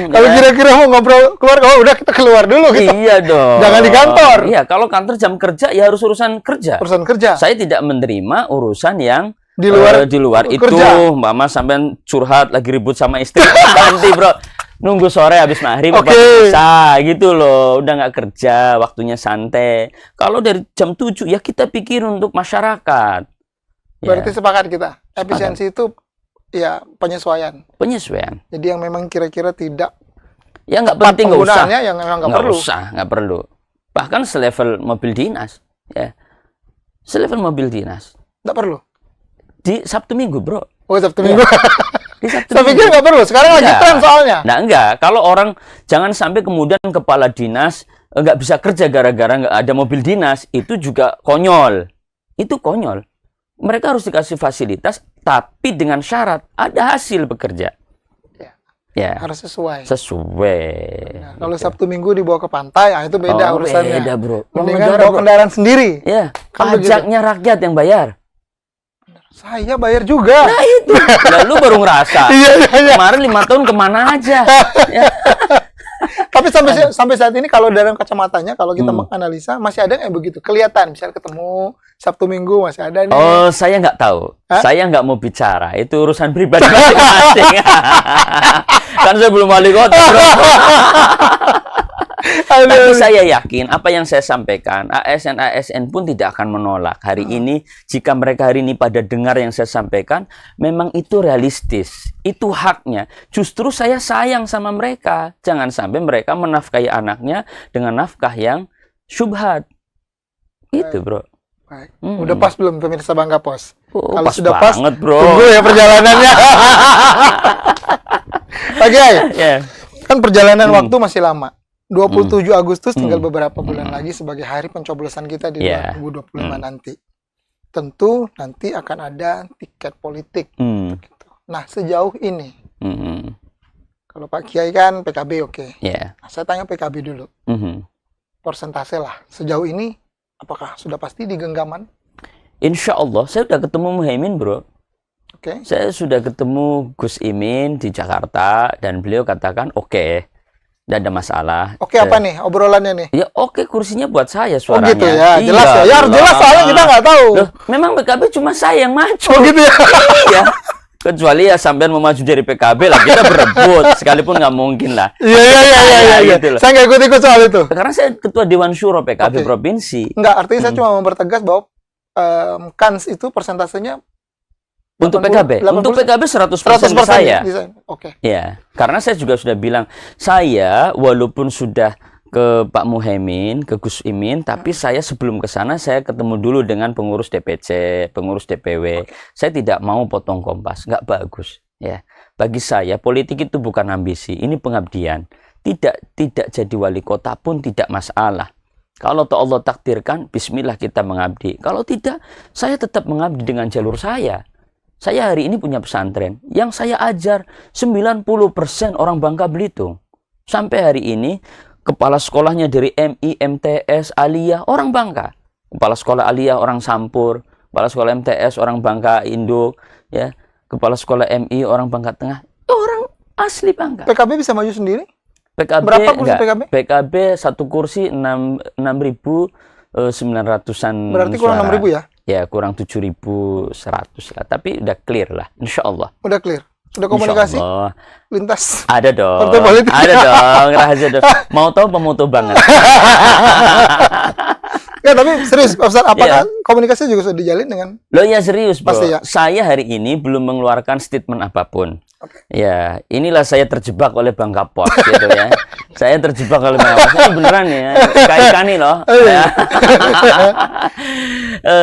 Kalau ya. kira-kira mau ngobrol keluar, oh udah kita keluar dulu gitu. Iya dong. Jangan di kantor. Iya, kalau kantor jam kerja ya harus urusan kerja. Urusan kerja. Saya tidak menerima urusan yang Di luar di luar itu. kerja. Mama sampai curhat lagi ribut sama istri. Nanti, bro. Nunggu sore habis maghrib apa Oke. bisa gitu loh. Udah nggak kerja, waktunya santai. Kalau dari jam 7 ya kita pikir untuk masyarakat. Berarti Ya, sepakat kita. Efisiensi itu ya penyesuaian. penyesuaian. Jadi yang memang kira-kira tidak Ya nggak tepat penting, nggak usah. penggunaannya yang memang nggak perlu. Nggak perlu. Bahkan selevel mobil dinas, ya. Selevel mobil dinas. Nggak perlu. Di Sabtu Minggu, bro. Oh, Sabtu Iya. Minggu. Di Sabtu Saya pikir nggak perlu. Sekarang lagi Enggak. tren soalnya. Nah, enggak. Kalau orang, jangan sampai kemudian kepala dinas nggak bisa kerja gara-gara nggak ada mobil dinas. Itu juga konyol. Itu konyol. Mereka harus dikasih fasilitas, tapi dengan syarat ada hasil bekerja. Ya. Ya, Harus sesuai. sesuai. Nah, kalau Sabtu Minggu dibawa ke pantai, ah, itu beda Oh, urusannya. beda, bro. Uang Mendingan negara, bawa bro. kendaraan sendiri. Ya, Kan begitu. pajaknya rakyat yang bayar. Saya bayar juga. Nah itu, lalu baru ngerasa. Iya, iya, iya. Kemarin 5 tahun kemana aja? Ya. Tapi sampai saat ini kalau dalam kacamatanya, kalau kita menganalisa, masih ada yang begitu. Kelihatan, misalnya ketemu Sabtu Minggu masih ada nih. Oh, saya nggak tahu. Hah? Saya nggak mau bicara. Itu urusan pribadi masing-masing. Kan saya belum wali kota, bro. Aduh. Tapi saya yakin apa yang saya sampaikan, ASN pun tidak akan menolak. Hari ini, jika mereka hari ini pada dengar yang saya sampaikan, memang itu realistis. Itu haknya. Justru saya sayang sama mereka. Jangan sampai mereka menafkahi anaknya dengan nafkah yang syubhat. Itu, bro. Baik. Udah pas belum pemirsa Bangga Pos? Oh, Kalau pas sudah pas, banget, bro. tunggu ya perjalanannya. Oke, Ya. kan perjalanan waktu masih lama. 27 Agustus tinggal Hmm. beberapa bulan lagi sebagai hari pencoblosan kita di Ya. 2025 nanti. Tentu nanti akan ada tiket politik. Hmm. Gitu. Nah, sejauh ini, Hmm. kalau Pak Kiai kan PKB oke. Ya. Nah, saya tanya PKB dulu. Mhm. Persentase lah. Sejauh ini, apakah sudah pasti di genggaman? Insya Allah, saya sudah ketemu Muhaimin, bro. Oke. Saya sudah ketemu Gus Imin di Jakarta dan beliau katakan oke, tidak ada masalah. Oke, apa nih obrolannya nih? Ya oke, kursinya buat saya Oh suaranya. gitu ya, jelas ya. Iya, Ya harus jelas soalnya kita nggak tahu. Loh, memang PKB cuma saya yang maju. Oh gitu ya. Iya. Kecuali ya sampean mau maju dari PKB lah, kita berebut. Sekalipun nggak mungkin lah. Iya iya iya iya. Iya. Gitu loh. Saya nggak ikut-ikut soal itu. Karena saya ketua Dewan Syuro PKB Oke. Provinsi. Enggak, artinya saya cuma mempertegas bahwa kans itu persentasenya Untuk 80, PKB, 80%. untuk PKB 100% ke saya. di saya. Oke. Ya, karena saya juga sudah bilang, saya walaupun sudah ke Pak Muhaimin, ke Gus Imin, tapi saya sebelum ke sana saya ketemu dulu dengan pengurus DPC, pengurus DPW. Saya tidak mau potong kompas, nggak bagus. Ya, bagi saya politik itu bukan ambisi, ini pengabdian. Tidak jadi wali kota pun tidak masalah. Kalau Allah takdirkan, Bismillah kita mengabdi. Kalau tidak, saya tetap mengabdi dengan jalur saya. Saya hari ini punya pesantren. Yang saya ajar 90% orang Bangka Belitung. Sampai hari ini, kepala sekolahnya dari MI, MTS, Aliyah, orang Bangka. Kepala sekolah Aliyah, orang Sampur. Kepala sekolah MTS, orang Bangka, Indo. Ya. Kepala sekolah MI, orang Bangka Tengah. Orang asli Bangka. PKB bisa maju sendiri? PKB, Berapa kursi enggak. PKB? PKB satu kursi 6.900-an Berarti kurang suara. 6.000 ya? Ya, kurang 7.100 lah. Tapi udah clear lah, insya Allah. Udah clear. Sudah komunikasi Insya Allah. lintas. Ada dong. Partai politik. Ada dong, rahasia dong. Mau tahu pemutu banget. Ya, tapi serius, Pak Ustadz, apakah Iya. komunikasi juga sudah dijalin dengan Loh ya serius, bro. Pasti ya. Saya hari ini belum mengeluarkan statement apapun. Oke. Ya, inilah saya terjebak oleh Bang Kapos gitu ya. Saya terjebak oleh Bang Kapos. Ini beneran ya. Ikan nih loh. Ya.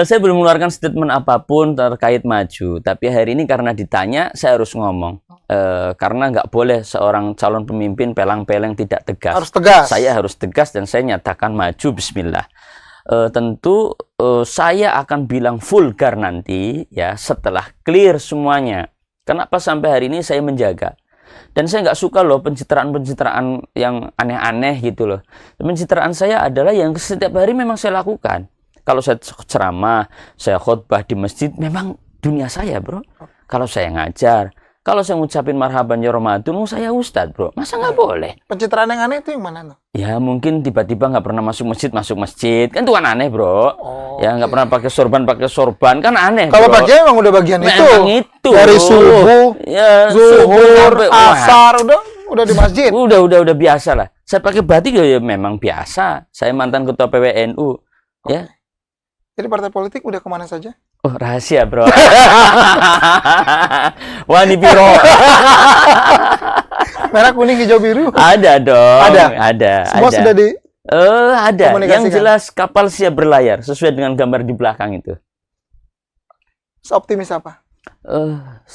Saya belum mengeluarkan statement apapun terkait maju. Tapi hari ini karena ditanya, saya harus ngomong. Karena nggak boleh seorang calon pemimpin pelang-peleng tidak tegas. harus tegas? Saya harus tegas dan saya nyatakan maju, bismillah. Tentu saya akan bilang vulgar nanti ya setelah clear semuanya. Kenapa sampai hari ini saya menjaga? Dan saya nggak suka loh pencitraan-pencitraan yang aneh-aneh gitu loh. Pencitraan saya adalah yang setiap hari memang saya lakukan. Kalau saya ceramah, saya khutbah di masjid, memang dunia saya, bro. Kalau saya ngajar, kalau saya ngucapin marhaban ya Ramadan, saya ustadz, bro. Masa nggak boleh? Pencitraan yang aneh itu yang mana tuh? Ya mungkin tiba-tiba nggak pernah masuk masjid, kan itu kan aneh, bro. Ya nggak pernah pakai sorban, kan aneh. Kalau bro. pakai emang udah bagian Memang itu. Dari subuh, ya, zuhur, sampai, asar, udah di masjid. Udah biasa lah. Saya pakai batik ya memang biasa. Saya mantan ketua PWNU, ya. Jadi partai politik udah kemana saja? Oh, rahasia, bro. Wani Piro. Merah, kuning, hijau, biru. Ada dong. Ada. Semua ada. sudah di Ada. Yang jelas kapal siap berlayar sesuai dengan gambar di belakang itu. Seoptimis apa? 100%.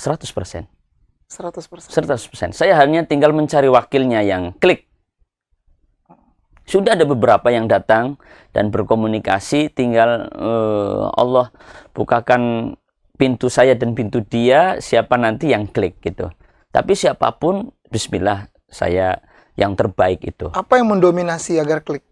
100%. Saya hanya tinggal mencari wakilnya yang klik. Sudah ada beberapa yang datang dan berkomunikasi, tinggal Allah bukakan pintu saya dan pintu dia, siapa nanti yang klik gitu. Tapi siapapun, bismillah, saya yang terbaik itu. Apa yang mendominasi agar klik?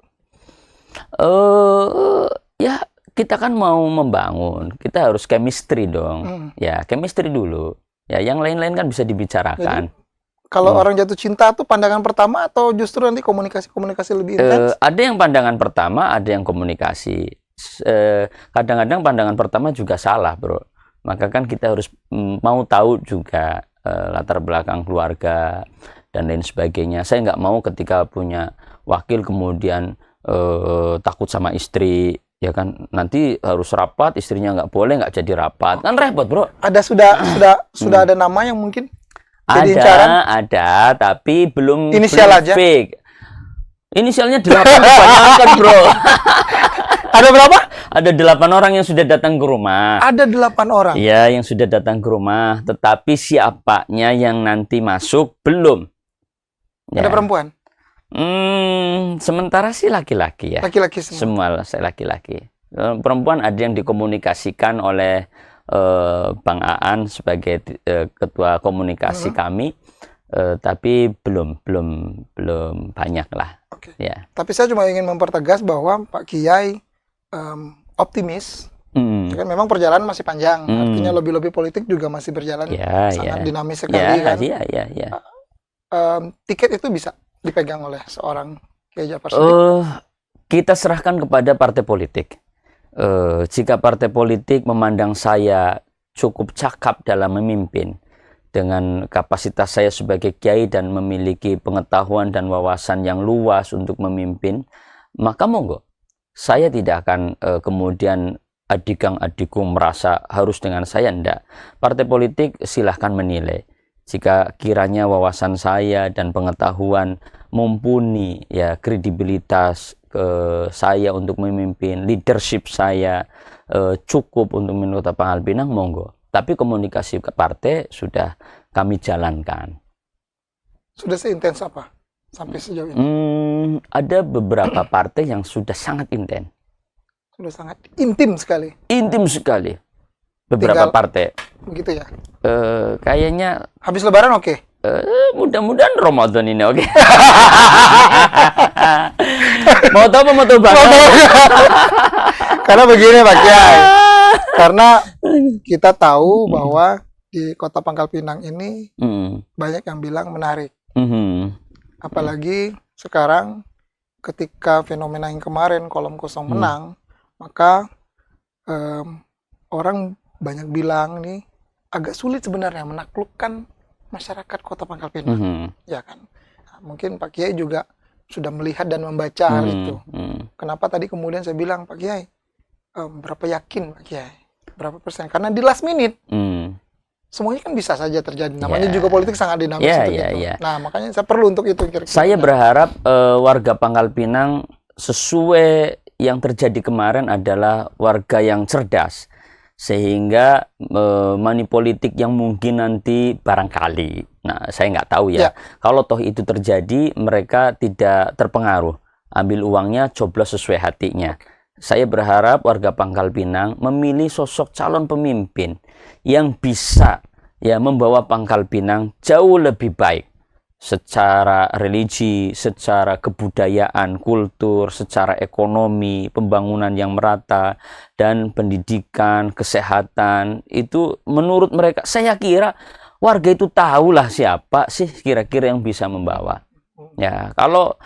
Ya, kita kan mau membangun, kita harus chemistry dong. Ya, chemistry dulu. Ya, yang lain-lain kan bisa dibicarakan. Jadi, kalau orang jatuh cinta tuh pandangan pertama atau justru nanti komunikasi lebih intens? Ada yang pandangan pertama, ada yang komunikasi. Kadang-kadang pandangan pertama juga salah, bro. Maka kan kita harus mau tahu juga latar belakang keluarga dan lain sebagainya. Saya nggak mau ketika punya wakil kemudian takut sama istri, ya kan, nanti harus rapat, istrinya nggak boleh, nggak jadi rapat, kan repot, bro. Ada sudah ada nama yang mungkin jadi incaran? Ada, tapi belum inisial aja. Fake. Inisialnya 8 kebanyakan, bro. Ada berapa? Ada 8 orang yang sudah datang ke rumah. Ada 8 orang? Iya, yang sudah datang ke rumah. Tetapi siapanya yang nanti masuk, belum. Ada perempuan? Sementara sih laki-laki ya. Laki-laki semua. Saya laki-laki. Perempuan ada yang dikomunikasikan oleh Bang Aan sebagai ketua komunikasi kami. Tapi belum banyak lah. Oke. Ya. Tapi saya cuma ingin mempertegas bahwa Pak Kiai optimis. Kan memang perjalanan masih panjang. Artinya lobby-lobby politik juga masih berjalan sangat dinamis sekali kan. Iya. Tiket itu bisa dipegang oleh seorang Kiai Ja'far Shiddiq? Kita serahkan kepada partai politik. Jika partai politik memandang saya cukup cakap dalam memimpin, dengan kapasitas saya sebagai kiai dan memiliki pengetahuan dan wawasan yang luas untuk memimpin, maka monggo. Saya tidak akan kemudian adigang-adiku merasa harus dengan saya, enggak. Partai politik silahkan menilai. Jika kiranya wawasan saya dan pengetahuan mumpuni, ya, kredibilitas saya untuk memimpin, leadership saya cukup untuk memimpin Kota Pangkal Pinang, monggo. Tapi komunikasi ke partai sudah kami jalankan. Sudah seintens apa sampai sejauh ini? Ada beberapa partai yang sudah sangat intens. Sudah sangat intim sekali. Intim sekali. Beberapa partai. Begitu ya? Kayaknya habis Lebaran oke? Mudah-mudahan Ramadan ini oke. Mau tahu apa mau tahu banget? Karena begini Pak Kiai. Karena kita tahu bahwa di Kota Pangkal Pinang ini banyak yang bilang menarik. Apalagi sekarang ketika fenomena yang kemarin kolom kosong menang, maka orang banyak bilang nih agak sulit sebenarnya menaklukkan masyarakat Kota Pangkal Pinang, ya kan? Nah, mungkin Pak Kiai juga sudah melihat dan membaca hal itu. Kenapa tadi kemudian saya bilang Pak Kiai, berapa yakin Pak Kiai? Berapa persen? Karena di last minute, semuanya kan bisa saja terjadi. Namanya juga politik sangat dinamis. Nah, makanya saya perlu untuk itu. Saya berharap warga Pangkal Pinang sesuai yang terjadi kemarin adalah warga yang cerdas. Sehingga money politik yang mungkin nanti barangkali, nah saya nggak tahu ya. Kalau toh itu terjadi, mereka tidak terpengaruh. Ambil uangnya, coblos sesuai hatinya. Saya berharap warga Pangkal Pinang memilih sosok calon pemimpin yang bisa ya membawa Pangkal Pinang jauh lebih baik secara religi, secara kebudayaan, kultur, secara ekonomi, pembangunan yang merata, dan pendidikan, kesehatan. Itu menurut mereka, saya kira warga itu tahulah siapa sih kira-kira yang bisa membawa. Ya, kalau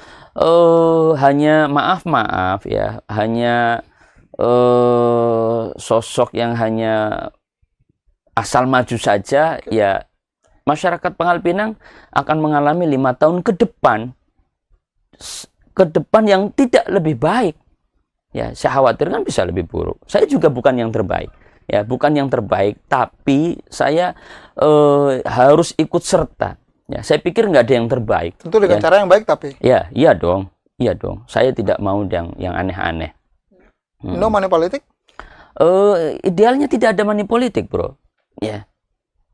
hanya maaf ya, hanya sosok yang hanya asal maju saja, ya masyarakat Pangkal Pinang akan mengalami 5 tahun ke depan yang tidak lebih baik. Ya, saya khawatir kan bisa lebih buruk. Saya juga bukan yang terbaik, ya bukan yang terbaik, tapi saya harus ikut serta. Ya, saya pikir nggak ada yang terbaik. Tentu dengan ya. cara yang baik tapi. Ya, iya dong. Saya tidak mau yang aneh-aneh. No money politik? Idealnya tidak ada money politik, bro. Ya,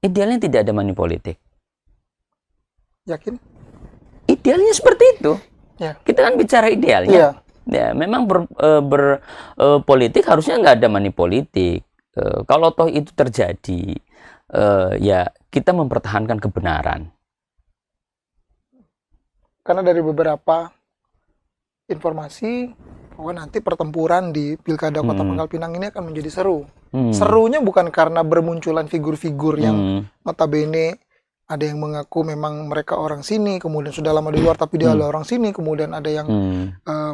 idealnya tidak ada money politik. Yakin? Idealnya seperti itu. Ya. Kita kan bicara idealnya. Iya. Ya, memang berpolitik harusnya nggak ada money politik. Kalau toh itu terjadi, ya kita mempertahankan kebenaran. Karena dari beberapa informasi bahwa nanti pertempuran di Pilkada Kota Pangkal Pinang ini akan menjadi seru. Serunya bukan karena bermunculan figur-figur yang notabene ada yang mengaku memang mereka orang sini, kemudian sudah lama di luar tapi dia adalah orang sini, kemudian ada yang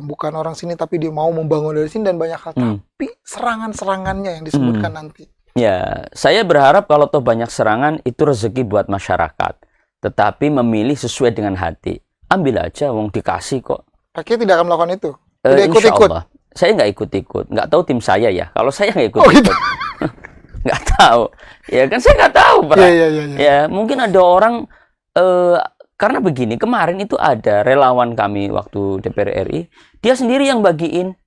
bukan orang sini tapi dia mau membangun dari sini dan banyak hal. Tapi serangan-serangannya yang disebutkan nanti. Ya, saya berharap kalau toh banyak serangan itu rezeki buat masyarakat. Tetapi memilih sesuai dengan hati. Ambil aja, wong dikasih kok. Pakai tidak akan melakukan itu. Tidak ikut-ikut. Saya nggak ikut-ikut. Nggak tahu tim saya ya. Kalau saya nggak ikut-ikut. Oh, gitu. Nggak tahu. Ya kan saya nggak tahu, Pak. Iya. Ya, mungkin ada orang karena begini, kemarin itu ada relawan kami waktu DPR RI, dia sendiri yang bagiin,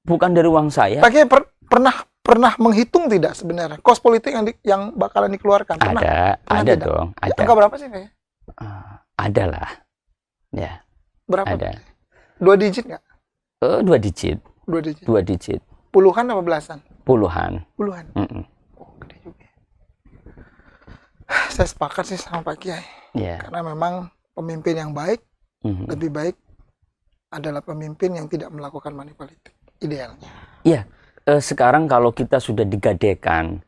bukan dari uang saya. Pakai pernah menghitung tidak sebenarnya kos politik yang bakalan dikeluarkan? Pernah Ada tidak? dong, ada. Angka berapa sih, Pak? Ada lah. Ya. Berapa? Ada. 2 digit nggak? 2 digit. 2 digit. 2 digit. Puluhan apa belasan? Puluhan. Puluhan. Oh, gede juga. Saya sepakat sih sama Pak Kiai. Yeah. Karena memang pemimpin yang baik, lebih baik adalah pemimpin yang tidak melakukan money politik. Idealnya. Iya. Sekarang kalau kita sudah digadekan,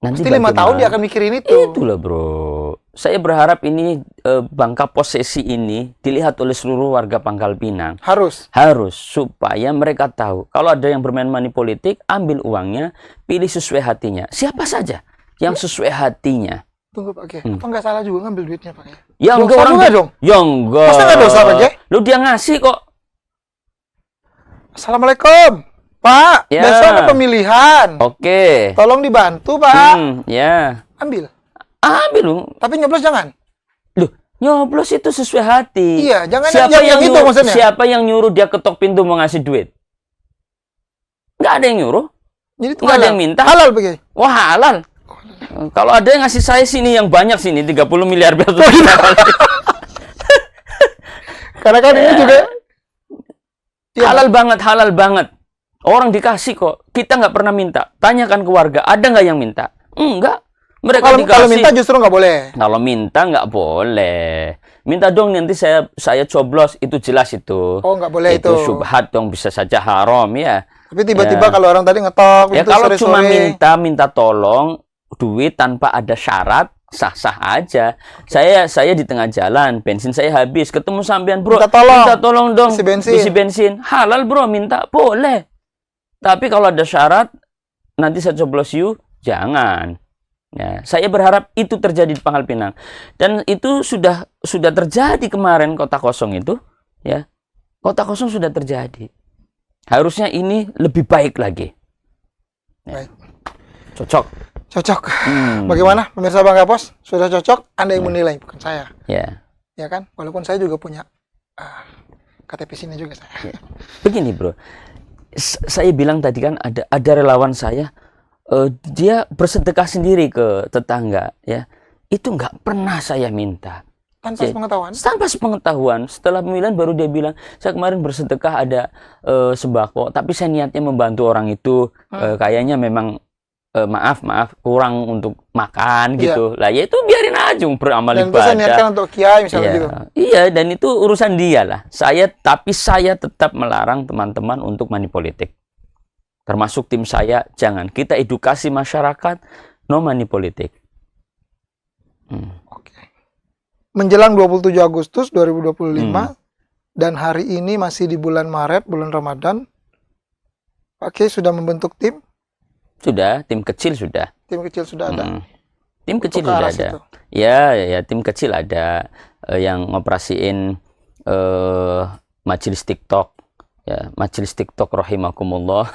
nanti pasti 5 tahun dia akan mikirin itu. Itulah, bro. Saya berharap ini bangka posesi ini dilihat oleh seluruh warga Pangkal Pinang. Harus Supaya mereka tahu kalau ada yang bermain money politik, ambil uangnya, pilih sesuai hatinya. Siapa saja yang sesuai hatinya. Tunggu Pak Kiai, apa nggak salah juga ngambil duitnya Pak Kiai? Ya enggak, orang dong. Ya enggak. Masa nggak dosa Pak Kiai? Lu dia ngasih kok. Assalamualaikum Pak, Ya. besok ada pemilihan. Oke. Tolong dibantu Pak. Ya. Ambil Lu. tapi nyoblos jangan. Loh, nyoblos itu sesuai hati. Iya, jangan Siapa yang itu nyuruh, maksudnya. Siapa yang nyuruh dia ketok pintu mau ngasih duit? Nggak ada yang nyuruh. Jadi itu Nggak ada yang minta. Halal Pak Kiai. Wah, halal. Kalau ada yang ngasih saya sini yang banyak sini 30 miliar biar Karena kan ini juga ya, halal banget. Orang dikasih kok. Kita nggak pernah minta. Tanyakan ke warga, ada nggak yang minta? Enggak. Mereka dikasih. Kalau minta justru nggak boleh. Kalau minta nggak boleh. Minta dong nanti saya coblos, itu jelas itu. Oh, nggak boleh itu. Itu syubhat dong, bisa saja haram ya. Tapi tiba-tiba kalau orang tadi ngetok Ya itu kalau cuma sore-sore. minta tolong duit tanpa ada syarat, sah-sah aja. Saya di tengah jalan, bensin saya habis, ketemu sampean, bro. Minta tolong dong. Isi bensin. Halal, bro, minta boleh. Tapi kalau ada syarat, nanti saya coblos you, jangan. Ya, saya berharap itu terjadi di Pangkal Pinang. Dan itu sudah terjadi kemarin kota kosong itu, ya. Kota kosong sudah terjadi. Harusnya ini lebih baik lagi. Ya. Baik. Cocok. Bagaimana pemirsa Bangka Pos? Sudah cocok? Anda yang menilai, bukan saya. Ya. Ya kan? Walaupun saya juga punya KTP sini juga saya. Ya. Begini, bro. Saya bilang tadi kan ada relawan saya, dia bersedekah sendiri ke tetangga, ya. Itu nggak pernah saya minta. Tanpa sepengetahuan? Tanpa sepengetahuan. Setelah pemilihan baru dia bilang, saya kemarin bersedekah ada sembako, tapi saya niatnya membantu orang itu, kayaknya memang maaf kurang untuk makan Iya. gitu. Lah ya itu biarin aja beramal Dan itu saya niatkan ibadah. untuk kiai misalnya Iya, gitu. iya, dan itu urusan dia lah. Tapi saya tetap melarang teman-teman untuk money politik. Termasuk tim saya, jangan. Kita edukasi masyarakat, no money politik. Oke. Menjelang 27 Agustus 2025 Hmm. dan hari ini masih di bulan Maret, bulan Ramadan, Pak Kiai sudah membentuk tim? Sudah, tim kecil sudah. Tim kecil sudah ada. Tim kecil Untuk ke sudah arah ada. situ. Ya, tim kecil ada yang ngoperasiin majelis TikTok. Ya, majelis TikTok rahimakumullah.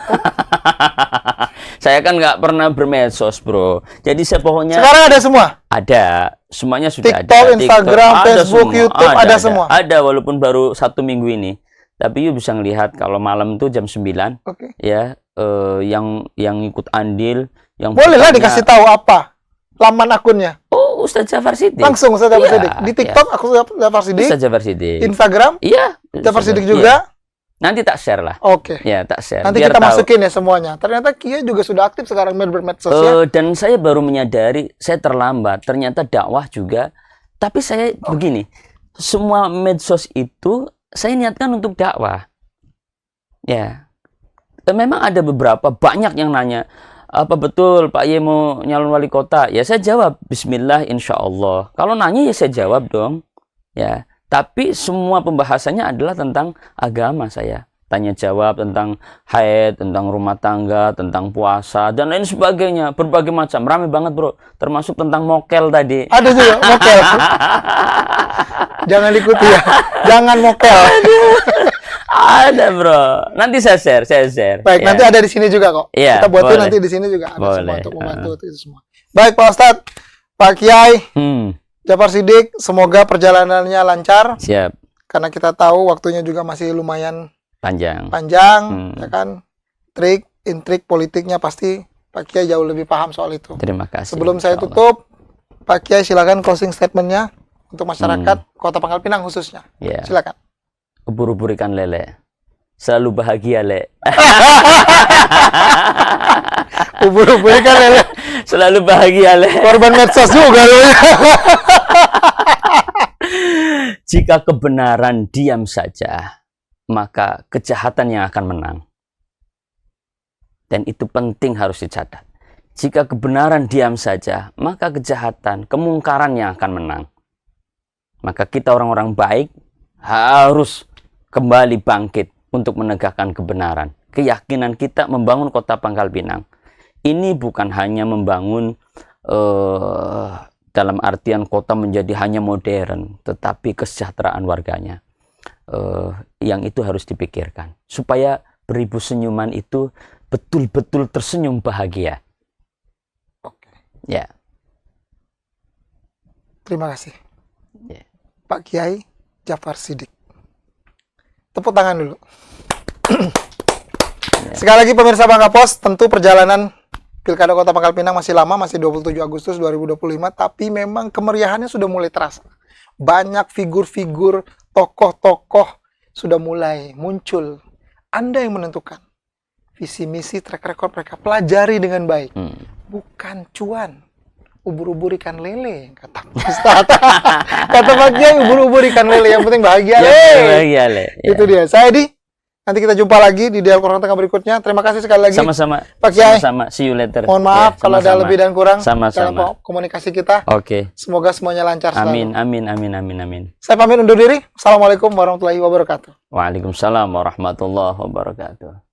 Saya kan nggak pernah bermedsos, bro. Jadi saya pokoknya Sekarang ada semua? ada, semuanya sudah TikTok, ada. Instagram, ada Facebook, semua. YouTube, ada semua? Ada, walaupun baru 1 minggu ini. Tapi you bisa ngelihat kalau malam tuh jam 9, Oke. ya, yang ikut andil, yang Boleh lah bertanya, dikasih tahu apa laman akunnya. oh, Ustadz Jafar Siddiq. Langsung Ustaz Jafar Iya, Siddiq. Di TikTok aku Jafar Siddiq. Ustadz Jafar Siddiq. Instagram Iya, Jafar Siddiq iya. juga. Nanti tak share lah. Oke. Ya, tak share. Nanti Biar kita tahu. masukin ya semuanya. Ternyata Kia juga sudah aktif sekarang bermedsos ya. Dan saya baru menyadari saya terlambat. Ternyata dakwah juga. Tapi saya begini, semua medsos itu saya niatkan untuk dakwah. Ya, memang ada banyak yang nanya, apa betul Pak Ye mau nyalon wali kota? Ya saya jawab, Bismillah, insya Allah. Kalau nanya ya saya jawab dong. Ya, tapi semua pembahasannya adalah tentang agama saya. Tanya jawab tentang haid, tentang rumah tangga, tentang puasa, dan lain sebagainya. Berbagai macam. Rame banget, bro. Termasuk tentang mokel tadi. Ada juga mokel. Jangan ikuti ya. Jangan mokel. Ada, bro. Nanti saya share. Baik, Ya. nanti ada di sini juga kok. Iya, Kita buatin boleh. nanti di sini juga ada semua Boleh. untuk membantu itu semua. Baik Pak Ustadz, Pak Kiai, Jafar Siddiq, semoga perjalanannya lancar Siap. karena kita tahu waktunya juga masih lumayan Panjang. panjang, ya kan? Intrik politiknya pasti Pak Kiai jauh lebih paham soal itu. Terima kasih. Sebelum saya Insya Allah. tutup, Pak Kiai silakan closing statementnya untuk masyarakat Kota Pangkal Pinang khususnya. Ya. Silakan. Ubur-ubur ikan lele. Selalu bahagia, Le. Ubur-ubur kan lele. Selalu bahagia, Le. Korban medsos juga loh. Jika kebenaran diam saja, maka kejahatan yang akan menang. Dan itu penting harus dicatat. Jika kebenaran diam saja, maka kejahatan, kemungkaran yang akan menang. Maka kita orang-orang baik harus kembali bangkit untuk menegakkan kebenaran. Keyakinan kita membangun Kota Pangkal Pinang. Ini bukan hanya membangun dalam artian kota menjadi hanya modern, tetapi kesejahteraan warganya. Yang itu harus dipikirkan. Supaya beribu senyuman itu betul-betul tersenyum bahagia. Oke. Ya. Terima kasih. Ya. Pak Kiai Jafar Siddiq. Tepuk tangan dulu. Sekali lagi pemirsa Bangka Pos, tentu perjalanan Pilkada Kota Pangkal Pinang masih lama, masih 27 Agustus 2025, tapi memang kemeriahannya sudah mulai terasa. Banyak figur-figur, tokoh-tokoh sudah mulai muncul. Anda yang menentukan visi misi track record mereka, pelajari dengan baik. Bukan cuan. Ubur-ubur ikan lele, kata Ustaz. Kata Pak Kiai, ubur-ubur ikan lele, yang penting bahagia, Le. Bahagia, Le. Ya. Itu dia. Saya Edi. Nanti kita jumpa lagi di dialog orang tengah berikutnya. Terima kasih sekali lagi. Sama-sama. Pak Kiai. Sama-sama. See you later. Mohon maaf Ya, kalau ada sama-sama. lebih dan kurang dalam Sama-sama. komunikasi kita. Oke. Semoga semuanya lancar selalu. Amin. Saya pamit undur diri. Assalamualaikum warahmatullahi wabarakatuh. Waalaikumsalam warahmatullahi wabarakatuh.